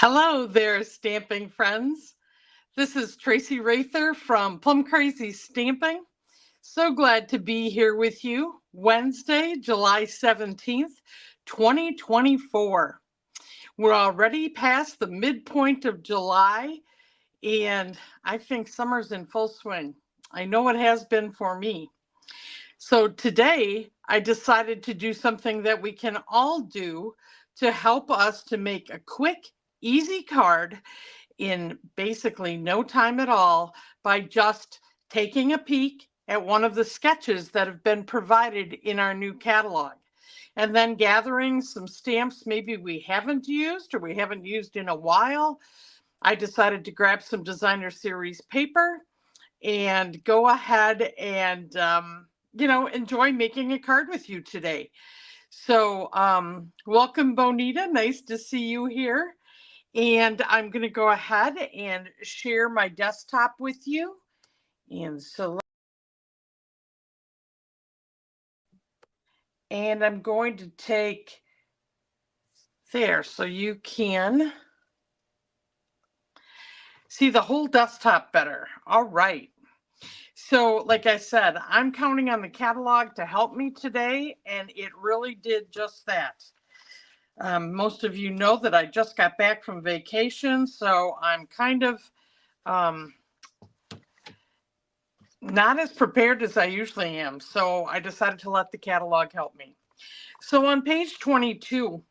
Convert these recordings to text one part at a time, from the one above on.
Hello there, stamping friends. This is Tracy Rather from Plum Crazy Stamping. So glad to be here with you Wednesday, July 17th, 2024. We're already past the midpoint of July, and I think summer's in full swing. I know it has been for me. So today I decided to do something that we can all do to help us to make a quick, easy card in basically no time at all by just taking a peek at one of the sketches that have been provided in our new catalog. And then gathering some stamps maybe we haven't used or we haven't used in a while. I decided to grab some designer series paper and go ahead and enjoy making a card with you today. So welcome, Bonita. Nice to see you here. And I'm going to go ahead and share my desktop with you. And I'm going to take there so you can see the whole desktop better. All right. So like I said, I'm counting on the catalog to help me today, and it really did just that. Most of you know that I just got back from vacation, so I'm kind of not as prepared as I usually am. So I decided to let the catalog help me. So on page 22,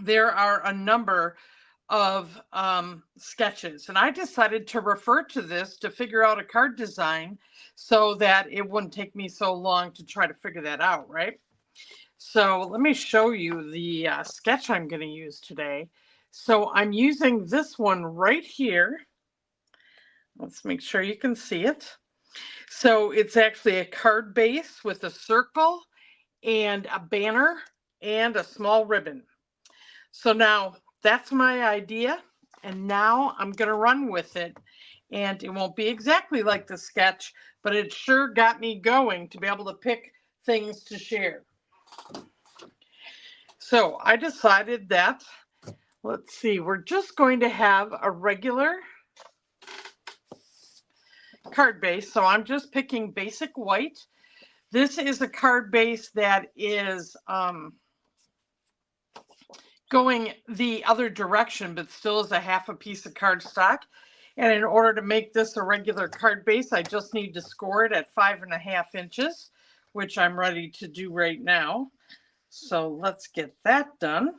there are a number of sketches, and I decided to refer to this to figure out a card design so that it wouldn't take me so long to try to figure that out, right? So let me show you the sketch I'm going to use today. So I'm using this one right here. Let's make sure you can see it. So it's actually a card base with a circle and a banner and a small ribbon. So now that's my idea, and now I'm going to run with it. And it won't be exactly like the sketch, but it sure got me going to be able to pick things to share. So I decided that, let's see, we're just going to have a regular card base. So I'm just picking basic white. This is a card base that is going the other direction, but still is a half a piece of cardstock. And in order to make this a regular card base, I just need to score it at 5.5 inches, which I'm ready to do right now. So let's get that done,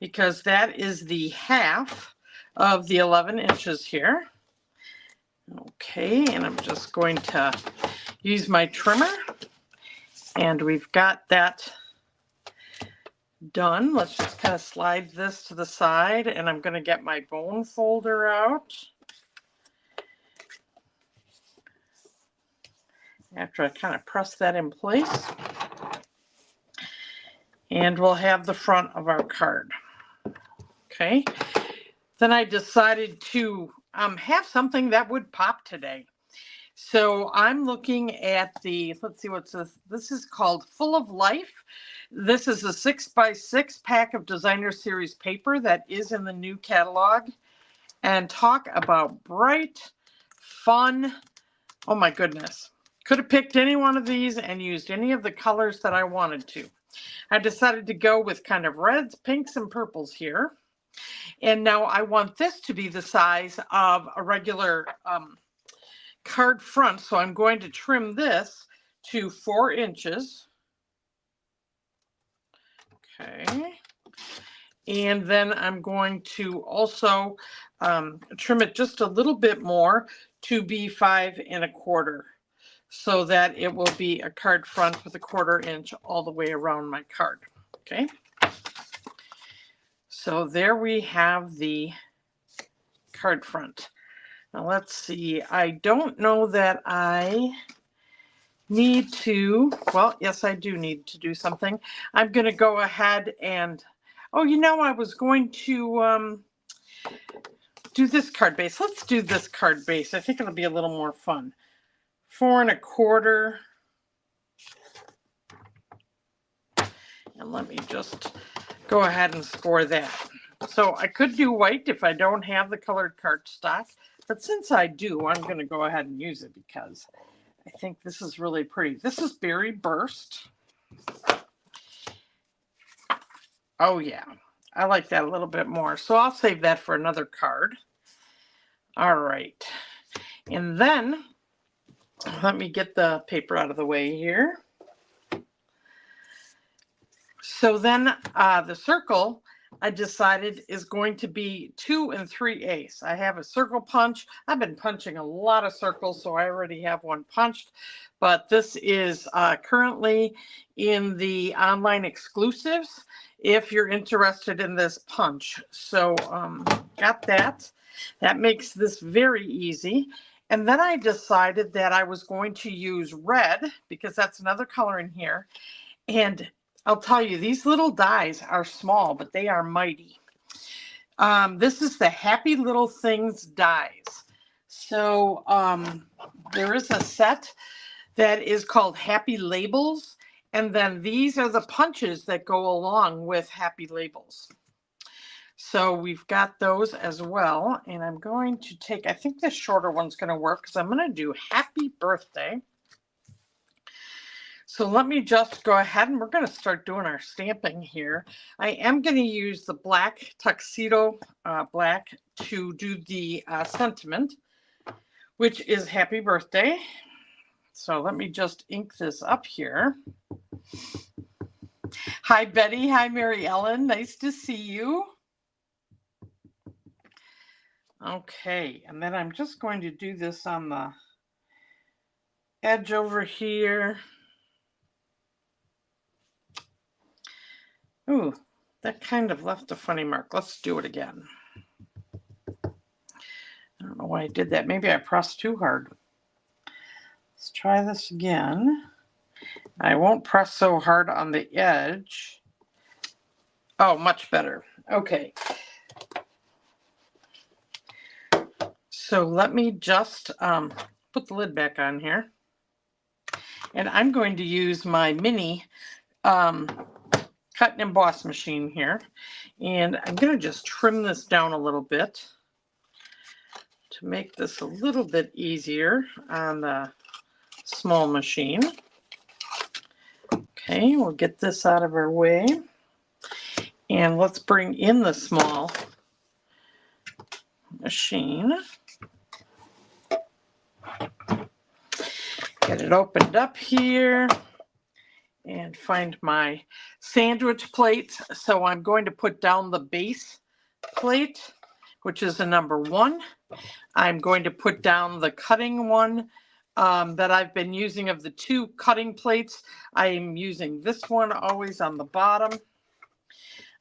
because that is the half of the 11 inches here. Okay, and I'm just going to use my trimmer, and we've got that done. Let's just kind of slide this to the side, and I'm going to get my bone folder out after I kind of press that in place. And we'll have the front of our card. Okay. Then I decided to have something that would pop today. So I'm looking at the, let's see what's this. This is called Full of Life. This is a 6x6 pack of designer series paper that is in the new catalog. And talk about bright, fun. Oh my goodness. Could have picked any one of these and used any of the colors that I wanted to. I decided to go with kind of reds, pinks, and purples here. And now I want this to be the size of a regular card front. So I'm going to trim this to 4 inches. Okay. And then I'm going to also trim it just a little bit more to be 5.25, so that it will be a card front with a 1/4 inch all the way around my card. Okay. So there we have the card front. Now let's see. I don't know that I need to, well, yes, I do need to do something. I'm going to go ahead and, oh, I was going to do this card base. Let's do this card base. I think it'll be a little more fun. 4.25. And let me just go ahead and score that. So I could do white if I don't have the colored cardstock, but since I do, I'm going to go ahead and use it because I think this is really pretty. This is Berry Burst. Oh yeah, I like that a little bit more. So I'll save that for another card. All right. And then let me get the paper out of the way here. So then the circle I decided is going to be 2 3/8. I have a circle punch. I've been punching a lot of circles, so I already have one punched. But this is currently in the online exclusives if you're interested in this punch. So got that. That makes this very easy. And then I decided that I was going to use red because that's another color in here. And I'll tell you, these little dies are small, but they are mighty. This is the Happy Little Things dies. So there is a set that is called Happy Labels. And then these are the punches that go along with Happy Labels. So we've got those as well. And I'm going to take, I think this shorter one's going to work because I'm going to do Happy Birthday. So let me just go ahead and we're going to start doing our stamping here. I am going to use the black tuxedo black to do the sentiment, which is Happy Birthday. So let me just ink this up here. Hi, Betty. Hi, Mary Ellen. Nice to see you. Okay, and then I'm just going to do this on the edge over here. Ooh, that kind of left a funny mark. Let's do it again. I don't know why I did that. Maybe I pressed too hard. Let's try this again. I won't press so hard on the edge. Oh, much better. Okay. So let me just put the lid back on here. And I'm going to use my mini cut and emboss machine here. And I'm going to just trim this down a little bit to make this a little bit easier on the small machine. Okay, we'll get this out of our way. And let's bring in the small machine. Get it opened up here and find my sandwich plates. So I'm going to put down the base plate, which is a number 1. I'm going to put down the cutting one that I've been using of the 2 cutting plates. I'm using this one always on the bottom.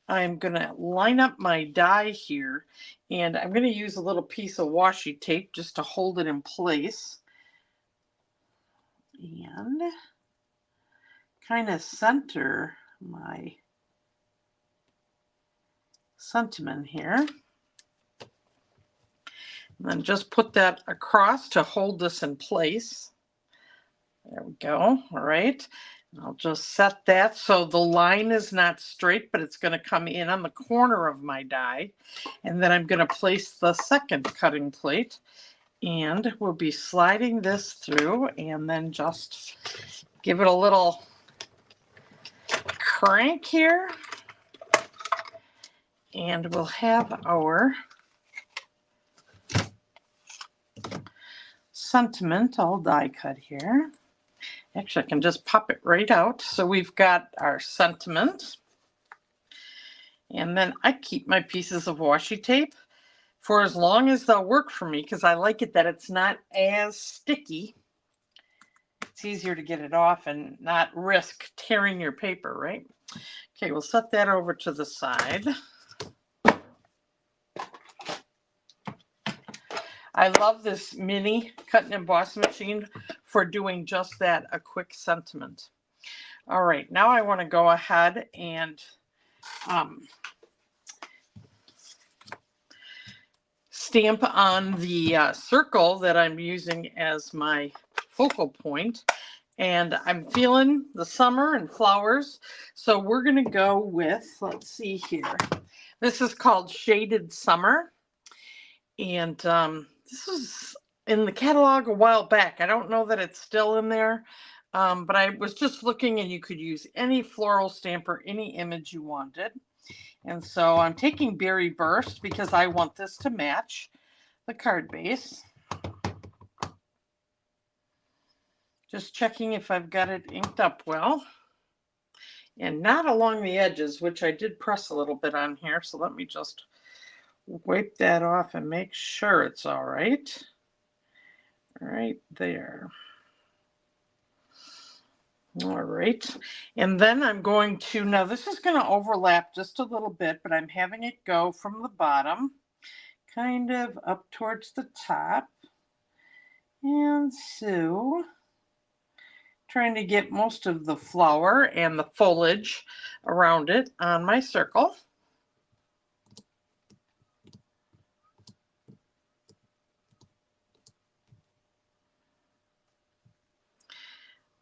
I'm going to line up my die here, and I'm going to use a little piece of washi tape just to hold it in place. And kind of center my sentiment here. And then just put that across to hold this in place. There we go. All right. And I'll just set that so the line is not straight, but it's going to come in on the corner of my die. And then I'm going to place the second cutting plate. And we'll be sliding this through and then just give it a little crank here. And we'll have our sentiment all die cut here. Actually, I can just pop it right out. So we've got our sentiment. And then I keep my pieces of washi tape for as long as they'll work for me because I like it that it's not as sticky. It's easier to get it off and not risk tearing your paper, right? Okay, we'll set that over to the side. I love this mini cut and emboss machine for doing just that, a quick sentiment. All right, now I want to go ahead and stamp on the circle that I'm using as my focal point. And I'm feeling the summer and flowers. So we're going to go with, let's see here. This is called Shaded Summer. And this was in the catalog a while back. I don't know that it's still in there. But I was just looking, and you could use any floral stamp or any image you wanted. And so I'm taking Berry Burst because I want this to match the card base. Just checking if I've got it inked up well. And not along the edges, which I did press a little bit on here. So let me just wipe that off and make sure it's all right. Right there. All right. And then I'm going to, now this is going to overlap just a little bit, but I'm having it go from the bottom, kind of up towards the top. And so trying to get most of the flower and the foliage around it on my circle.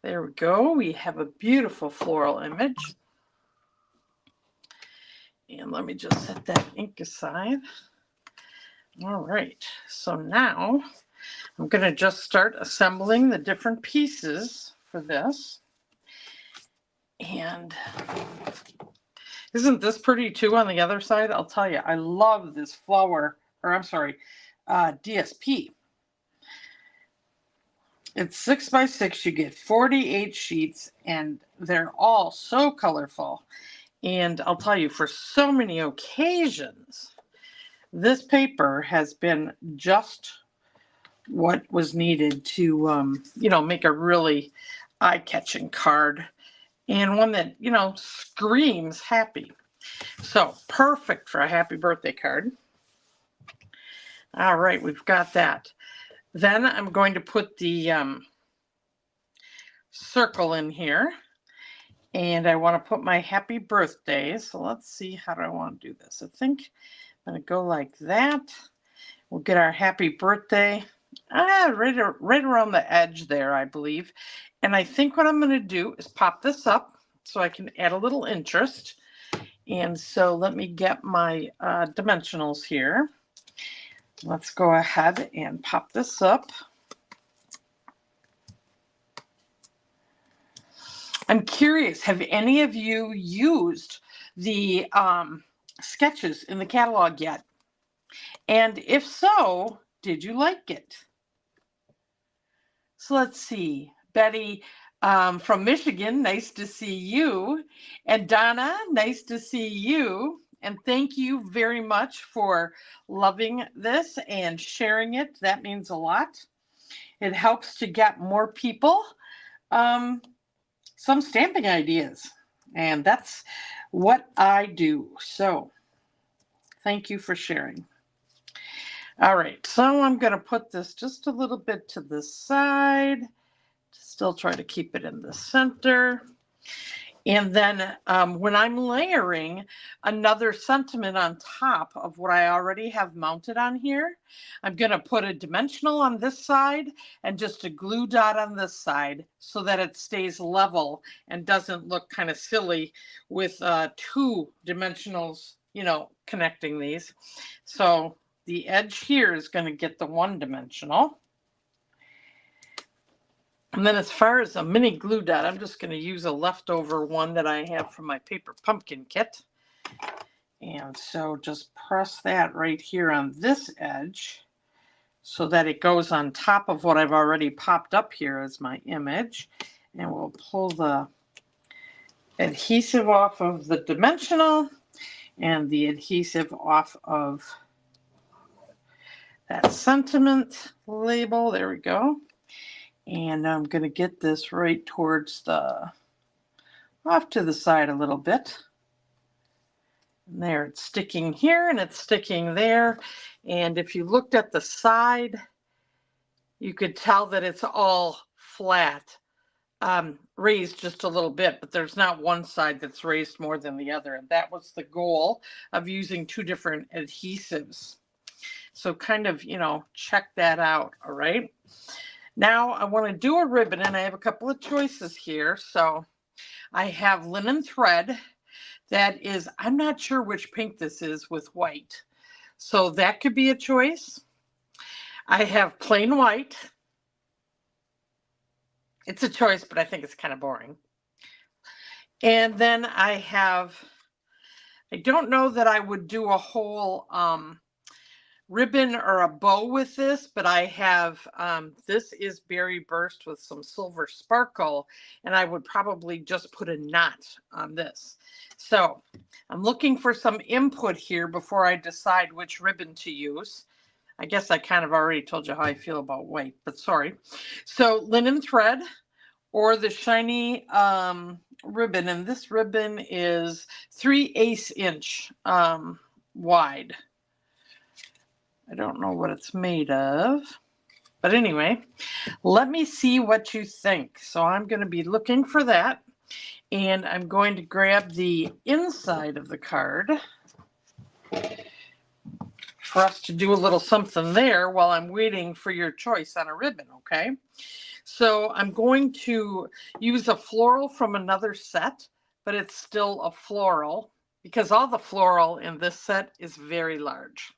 There we go. We have a beautiful floral image. And let me just set that ink aside. All right. So now I'm going to just start assembling the different pieces for this. And isn't this pretty too on the other side? I'll tell you, I love this flower, or I'm sorry, DSP. It's 6 by 6. You get 48 sheets, and they're all so colorful. And I'll tell you, for so many occasions, this paper has been just what was needed to, make a really eye-catching card, and one that, screams happy. So perfect for a happy birthday card. All right, we've got that. Then I'm going to put the circle in here, and I want to put my happy birthday. So let's see, how do I want to do this? I think I'm going to go like that. We'll get our happy birthday right around the edge there, I believe. And I think what I'm going to do is pop this up so I can add a little interest. And so let me get my dimensionals here. Let's go ahead and pop this up. I'm curious, have any of you used the sketches in the catalog yet? And if so, did you like it? So let's see. Betty from Michigan, nice to see you. And Donna, nice to see you. And thank you very much for loving this and sharing it. That means a lot. It helps to get more people some stamping ideas. And that's what I do. So thank you for sharing. All right, so I'm going to put this just a little bit to the side. Still try to keep it in the center. And then when I'm layering another sentiment on top of what I already have mounted on here, I'm going to put a dimensional on this side and just a glue dot on this side so that it stays level and doesn't look kind of silly with two dimensionals, connecting these. So the edge here is going to get the one dimensional. And then as far as a mini glue dot, I'm just going to use a leftover one that I have from my paper pumpkin kit. And so just press that right here on this edge so that it goes on top of what I've already popped up here as my image. And we'll pull the adhesive off of the dimensional and the adhesive off of that sentiment label. There we go. And I'm going to get this right towards off to the side a little bit. And there, it's sticking here and it's sticking there. And if you looked at the side, you could tell that it's all flat, raised just a little bit, but there's not one side that's raised more than the other. And that was the goal of using two different adhesives. So kind of, check that out, all right? Now I want to do a ribbon, and I have a couple of choices here. So I have linen thread that is, I'm not sure which pink this is with white. So that could be a choice. I have plain white. It's a choice, but I think it's kind of boring. And then I don't know that I would do a whole ribbon or a bow with this, but I have, this is berry burst with some silver sparkle, and I would probably just put a knot on this. So I'm looking for some input here before I decide which ribbon to use. I guess I kind of already told you how I feel about white, but sorry. So linen thread or the shiny ribbon, and this ribbon is 3/8 inch wide. I don't know what it's made of, but anyway, let me see what you think. So I'm going to be looking for that, and I'm going to grab the inside of the card for us to do a little something there while I'm waiting for your choice on a ribbon, okay? So I'm going to use a floral from another set, but it's still a floral because all the floral in this set is very large.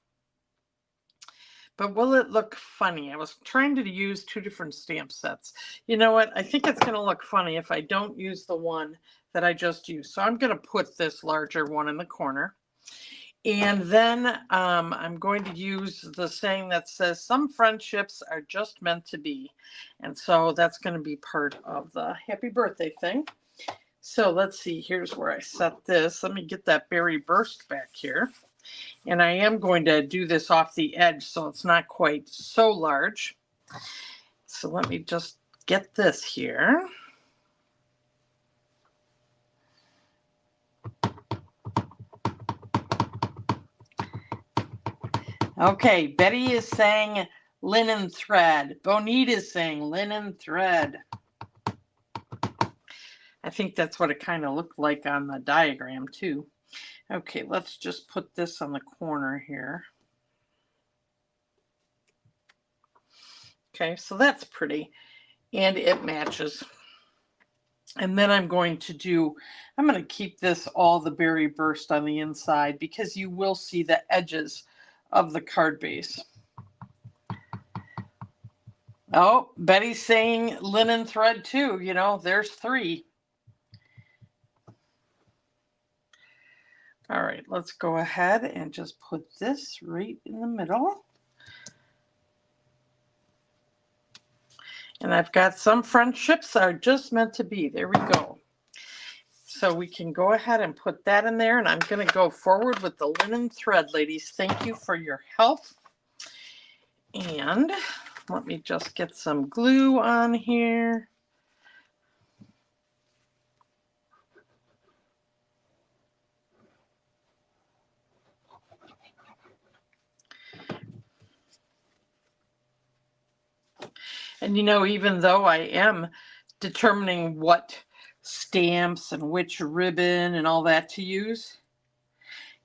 But will it look funny? I was trying to use two different stamp sets. You know what? I think it's going to look funny if I don't use the one that I just used. So I'm going to put this larger one in the corner. And then I'm going to use the saying that says some friendships are just meant to be. And so that's going to be part of the happy birthday thing. So let's see, here's where I set this. Let me get that berry burst back here. And I am going to do this off the edge so it's not quite so large. So let me just get this here. Okay, Betty is saying linen thread. Bonita is saying linen thread. I think that's what it kind of looked like on the diagram too. Okay, let's just put this on the corner here. Okay, so that's pretty, and it matches. And then I'm going to keep this all the berry burst on the inside because you will see the edges of the card base. Oh, Betty's saying linen thread too. You know, there's 3. All right, let's go ahead and just put this right in the middle. And I've got some friendships are just meant to be. There we go. So we can go ahead and put that in there. And I'm going to go forward with the linen thread, ladies. Thank you for your help. And let me just get some glue on here. And you know, even though I am determining what stamps and which ribbon and all that to use,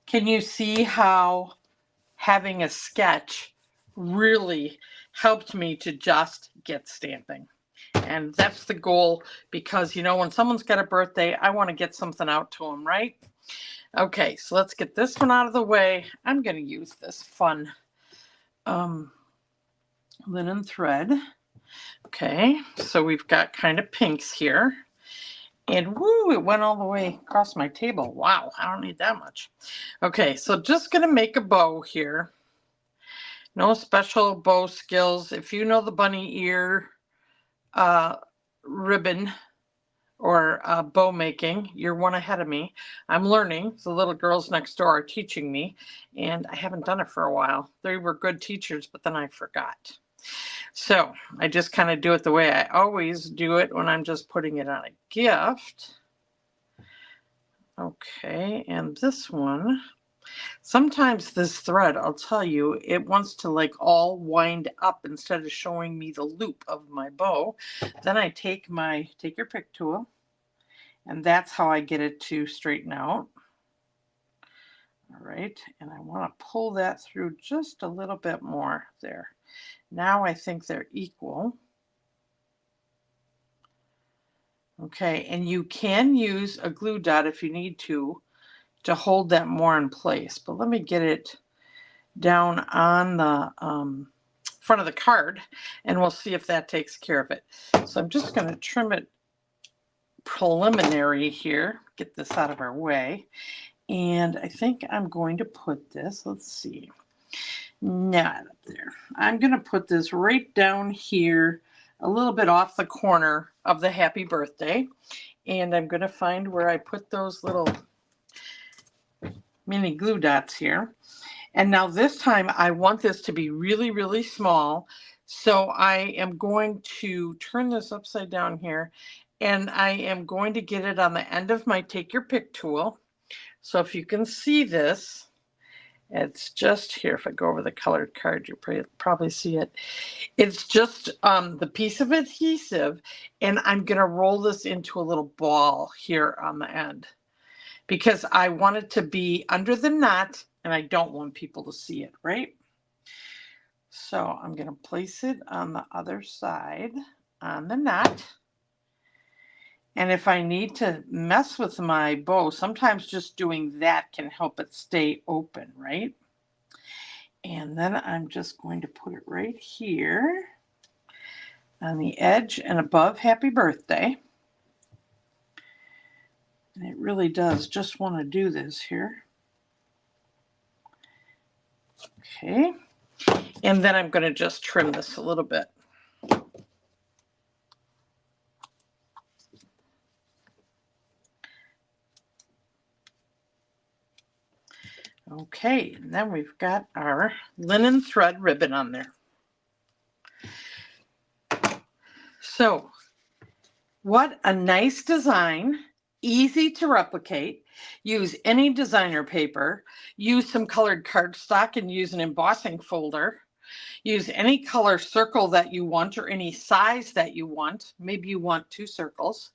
can you see how having a sketch really helped me to just get stamping? And that's the goal because, you know, when someone's got a birthday, I want to get something out to them, right? Okay, so let's get this one out of the way. I'm going to use this fun linen thread. Okay, so we've got kind of pinks here. And woo, it went all the way across my table. Wow, I don't need that much. Okay, so just going to make a bow here. No special bow skills. If you know the bunny ear ribbon or bow making, you're one ahead of me. I'm learning. The little girls next door are teaching me, and I haven't done it for a while. They were good teachers, but then I forgot. So I just kind of do it the way I always do it when I'm just putting it on a gift. Okay, and this one, sometimes this thread, I'll tell you, it wants to like all wind up instead of showing me the loop of my bow. Then I take your pick tool, and that's how I get it to straighten out. All right, and I want to pull that through just a little bit more there. Now I think they're equal. Okay, and you can use a glue dot if you need to hold that more in place. But let me get it down on the front of the card, and we'll see if that takes care of it. So I'm just going to trim it preliminary here, get this out of our way. And I think I'm going to put this, let's see, not up there. I'm going to put this right down here, a little bit off the corner of the happy birthday. And I'm going to find where I put those little mini glue dots here. And now this time I want this to be really, really small. So I am going to turn this upside down here, and I am going to get it on the end of my Take Your Pick tool. So if you can see this, it's just here. If I go over the colored card, you probably see it. It's just the piece of adhesive, and I'm going to roll this into a little ball here on the end because I want it to be under the knot, and I don't want people to see it, right? So I'm going to place it on the other side on the knot. And if I need to mess with my bow, sometimes just doing that can help it stay open, right? And then I'm just going to put it right here on the edge and above Happy Birthday. And it really does just want to do this here. Okay. And then I'm going to just trim this a little bit. Okay, and then we've got our linen thread ribbon on there. So, what a nice design, easy to replicate. Use any designer paper, use some colored cardstock and use an embossing folder. Use any color circle that you want or any size that you want. Maybe you want 2 circles.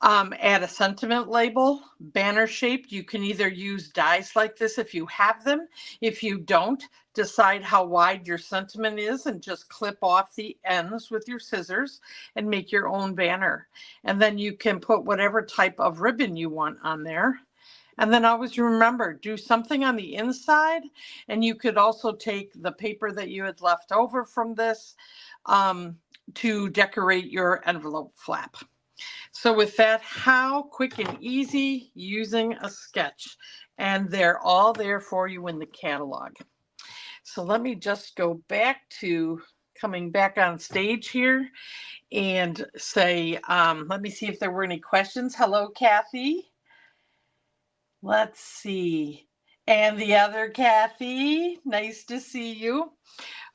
Add a sentiment label, banner shaped. You can either use dies like this if you have them. If you don't, decide how wide your sentiment is and just clip off the ends with your scissors and make your own banner. And then you can put whatever type of ribbon you want on there. And then always remember, do something on the inside. And you could also take the paper that you had left over from this to decorate your envelope flap. So with that, how quick and easy using a sketch. And they're all there for you in the catalog. So let me just go back to coming back on stage here and say, let me see if there were any questions. Hello, Kathy. Let's see. And the other Kathy, nice to see you.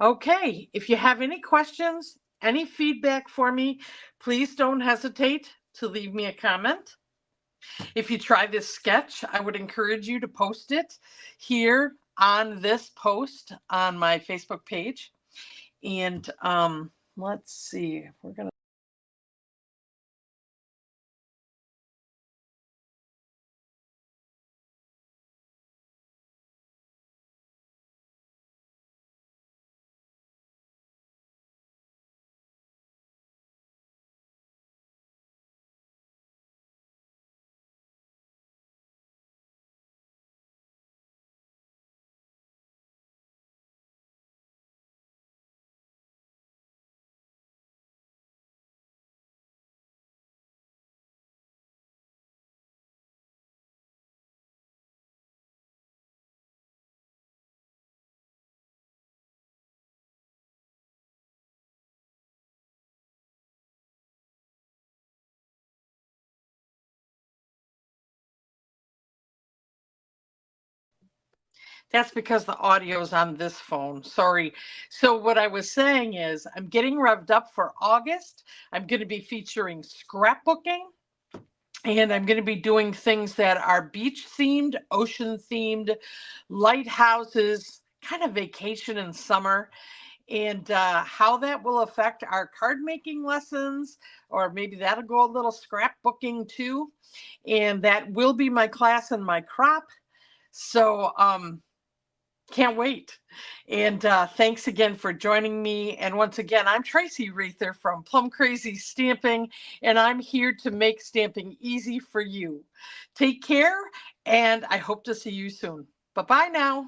Okay, if you have any questions, any feedback for me, please don't hesitate to leave me a comment. If you try this sketch, I would encourage you to post it here on this post on my Facebook page. And let's see, we're going to. That's because the audio is on this phone. Sorry. So what I was saying is I'm getting revved up for August. I'm going to be featuring scrapbooking, and I'm going to be doing things that are beach themed, ocean themed, lighthouses, kind of vacation in summer, and how that will affect our card making lessons, or maybe that'll go a little scrapbooking too. And that will be my class in my crop. So Can't wait. And thanks again for joining me. And once again, I'm Tracy Rather from Plum Crazy Stamping, and I'm here to make stamping easy for you. Take care, and I hope to see you soon. Bye bye now.